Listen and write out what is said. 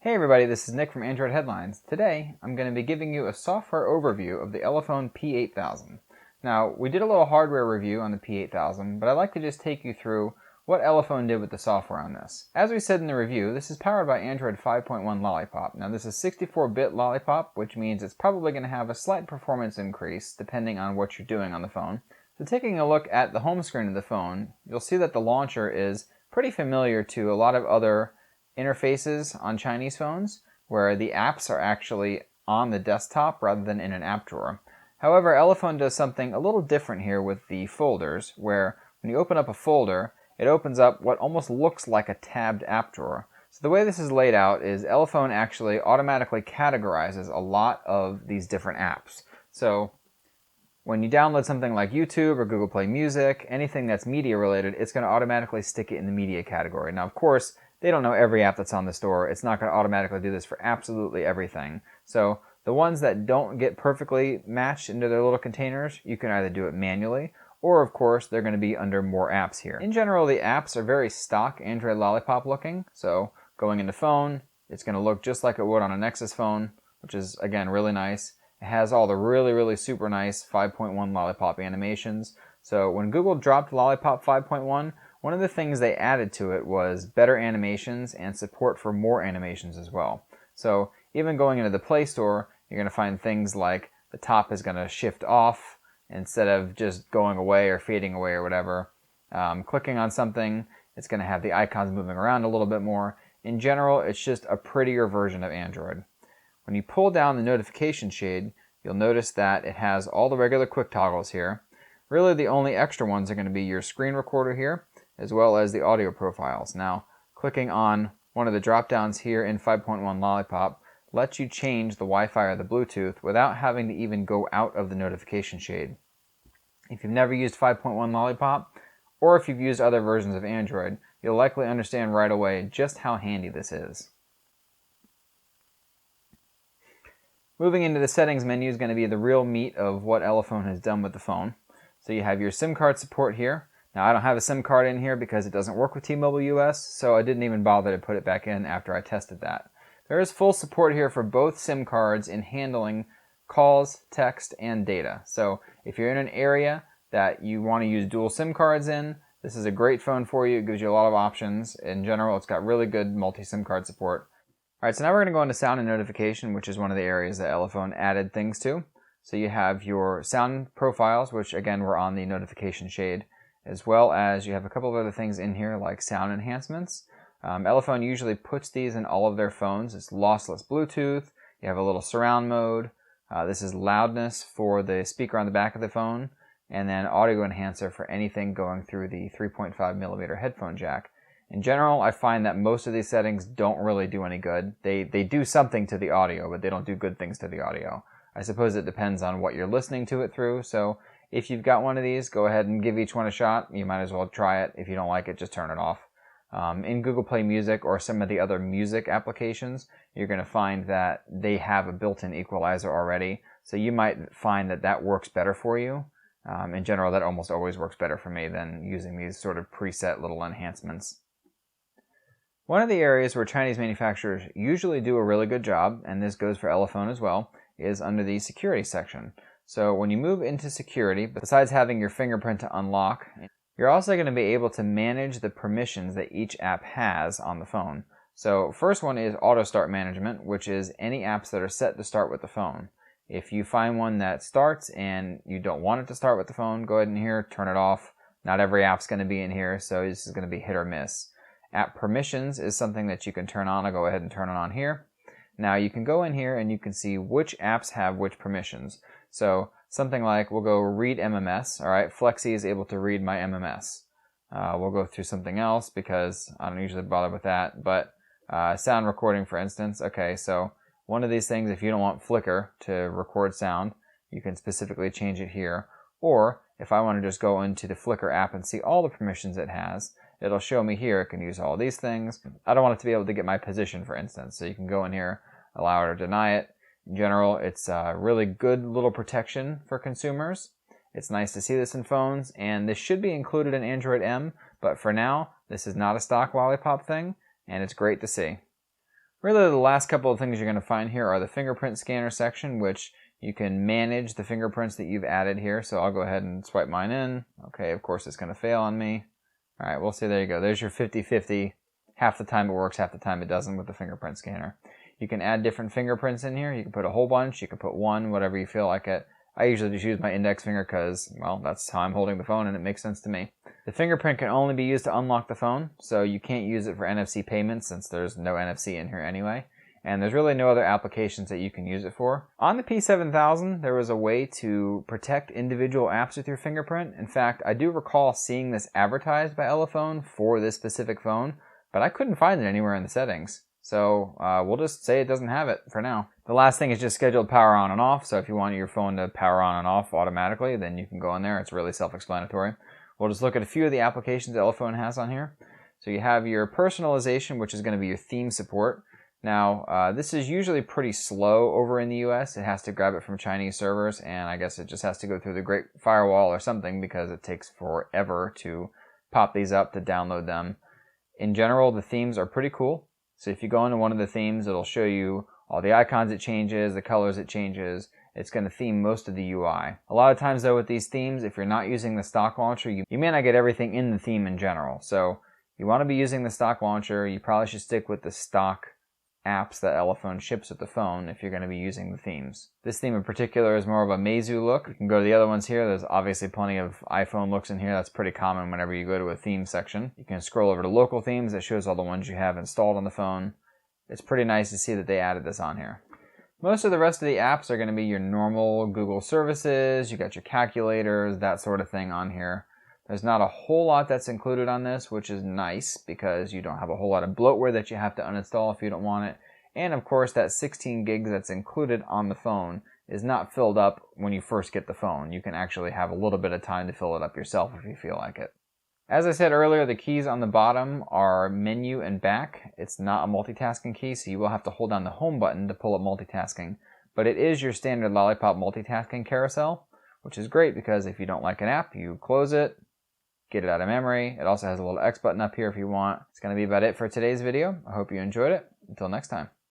Hey everybody, this is Nick from Android Headlines. Today, I'm going to be giving you a software overview of the Elephone P8000. Now, we did a little hardware review on the P8000, but I'd like to just take you through what Elephone did with the software on this. As we said in the review, this is powered by Android 5.1 Lollipop. Now, this is 64-bit Lollipop, which means it's probably going to have a slight performance increase depending on what you're doing on the phone. So taking a look at the home screen of the phone, you'll see that the launcher is pretty familiar to a lot of other interfaces on Chinese phones, where the apps are actually on the desktop rather than in an app drawer. However, Elephone does something a little different here with the folders, where when you open up a folder, it opens up what almost looks like a tabbed app drawer. So the way this is laid out is Elephone actually automatically categorizes a lot of these different apps. So when you download something like YouTube or Google Play Music, anything that's media related, it's going to automatically stick it in the media category. Now, of course, they don't know every app that's on the store. It's not going to automatically do this for absolutely everything. So the ones that don't get perfectly matched into their little containers, you can either do it manually, or of course, they're going to be under more apps here. In general, the apps are very stock Android Lollipop looking. So going into phone, it's going to look just like it would on a Nexus phone, which is, again, really nice. It has all the really super nice 5.1 Lollipop animations. So when Google dropped Lollipop 5.1, one of the things they added to it was better animations and support for more animations as well. So even going into the Play Store, you're going to find things like the top is going to shift off instead of just going away or fading away or whatever. Clicking on something, it's going to have the icons moving around a little bit more. In general, it's just a prettier version of Android. When you pull down the notification shade, you'll notice that it has all the regular quick toggles here. Really, the only extra ones are going to be your screen recorder here, as well as the audio profiles. Now, clicking on one of the drop-downs here in 5.1 Lollipop lets you change the Wi-Fi or the Bluetooth without having to even go out of the notification shade. If you've never used 5.1 Lollipop, or if you've used other versions of Android, you'll likely understand right away just how handy this is. Moving into the settings menu is going to be the real meat of what Elephone has done with the phone. So you have your SIM card support here. Now, I don't have a SIM card in here because it doesn't work with T-Mobile US, so I didn't even bother to put it back in after I tested that. There is full support here for both SIM cards in handling calls, text, and data. So if you're in an area that you want to use dual SIM cards in, this is a great phone for you. It gives you a lot of options. In general, it's got really good multi-SIM card support. Alright, so now we're going to go into sound and notification, which is one of the areas that Elephone added things to. So you have your sound profiles, which again were on the notification shade, as well as you have a couple of other things in here like sound enhancements. Elephone usually puts these in all of their phones. It's lossless Bluetooth. You have a little surround mode. This is loudness for the speaker on the back of the phone, and then audio enhancer for anything going through the 3.5mm headphone jack. In general, I find that most of these settings don't really do any good. They do something to the audio, but they don't do good things to the audio. I suppose it depends on what you're listening to it through, so if you've got one of these, go ahead and give each one a shot. You might as well try it. If you don't like it, just turn it off. In Google Play Music or some of the other music applications, you're going to find that they have a built-in equalizer already, so you might find that that works better for you. In general, that almost always works better for me than using these sort of preset little enhancements. One of the areas where Chinese manufacturers usually do a really good job, and this goes for Elephone as well, is under the security section. So when you move into security, besides having your fingerprint to unlock, you're also going to be able to manage the permissions that each app has on the phone. So first one is auto start management, which is any apps that are set to start with the phone. If you find one that starts and you don't want it to start with the phone, go ahead and here, turn it off. Not every app's going to be in here, so this is going to be hit or miss. App permissions is something that you can turn on. I'll go ahead and turn it on here. Now you can go in here and you can see which apps have which permissions. So something like, we'll go read MMS. All right, Flexi is able to read my MMS. We'll go through something else because I don't usually bother with that. But sound recording, for instance. Okay, so one of these things, if you don't want Flickr to record sound, you can specifically change it here. Or if I want to just go into the Flickr app and see all the permissions it has, it'll show me here. It can use all these things. I don't want it to be able to get my position, for instance. So you can go in here, allow it or deny it. In general, it's a really good little protection for consumers. It's nice to see this in phones, and this should be included in Android M, but for now, this is not a stock Lollipop thing, and it's great to see. Really, the last couple of things you're going to find here are the fingerprint scanner section, which you can manage the fingerprints that you've added here. So I'll go ahead and swipe mine in. Okay, of course it's going to fail on me. All right, we'll see. There you go. There's your 50-50. Half the time it works, half the time it doesn't with the fingerprint scanner. You can add different fingerprints in here. You can put a whole bunch. You can put one, whatever you feel like it. I usually just use my index finger because, well, that's how I'm holding the phone and it makes sense to me. The fingerprint can only be used to unlock the phone, so you can't use it for NFC payments since there's no NFC in here anyway. And there's really no other applications that you can use it for. On the P7000, there was a way to protect individual apps with your fingerprint. In fact, I do recall seeing this advertised by Elephone for this specific phone, but I couldn't find it anywhere in the settings. So we'll just say it doesn't have it for now. The last thing is just scheduled power on and off. So if you want your phone to power on and off automatically, then you can go in there. It's really self-explanatory. We'll just look at a few of the applications Elephone has on here. So you have your personalization, which is going to be your theme support. Now, this is usually pretty slow over in the US. It has to grab it from Chinese servers, and I guess it just has to go through the Great Firewall or something because it takes forever to pop these up, to download them. In general, the themes are pretty cool. So if you go into one of the themes, it'll show you all the icons it changes, the colors it changes. It's going to theme most of the UI. A lot of times though with these themes, if you're not using the stock launcher, you may not get everything in the theme in general. So you want to be using the stock launcher. You probably should stick with the stock apps that Elephone ships with the phone if you're going to be using the themes. This theme in particular is more of a Meizu look. You can go to the other ones here. There's obviously plenty of iPhone looks in here. That's pretty common whenever you go to a theme section. You can scroll over to local themes. That shows all the ones you have installed on the phone. It's pretty nice to see that they added this on here. Most of the rest of the apps are going to be your normal Google services. You got your calculators, that sort of thing on here. There's not a whole lot that's included on this, which is nice because you don't have a whole lot of bloatware that you have to uninstall if you don't want it. And of course, that 16 gigs that's included on the phone is not filled up when you first get the phone. You can actually have a little bit of time to fill it up yourself if you feel like it. As I said earlier, the keys on the bottom are menu and back. It's not a multitasking key, so you will have to hold down the home button to pull up multitasking. But it is your standard Lollipop multitasking carousel, which is great because if you don't like an app, you close it, get it out of memory. It also has a little X button up here if you want. It's going to be about it for today's video. I hope you enjoyed it. Until next time.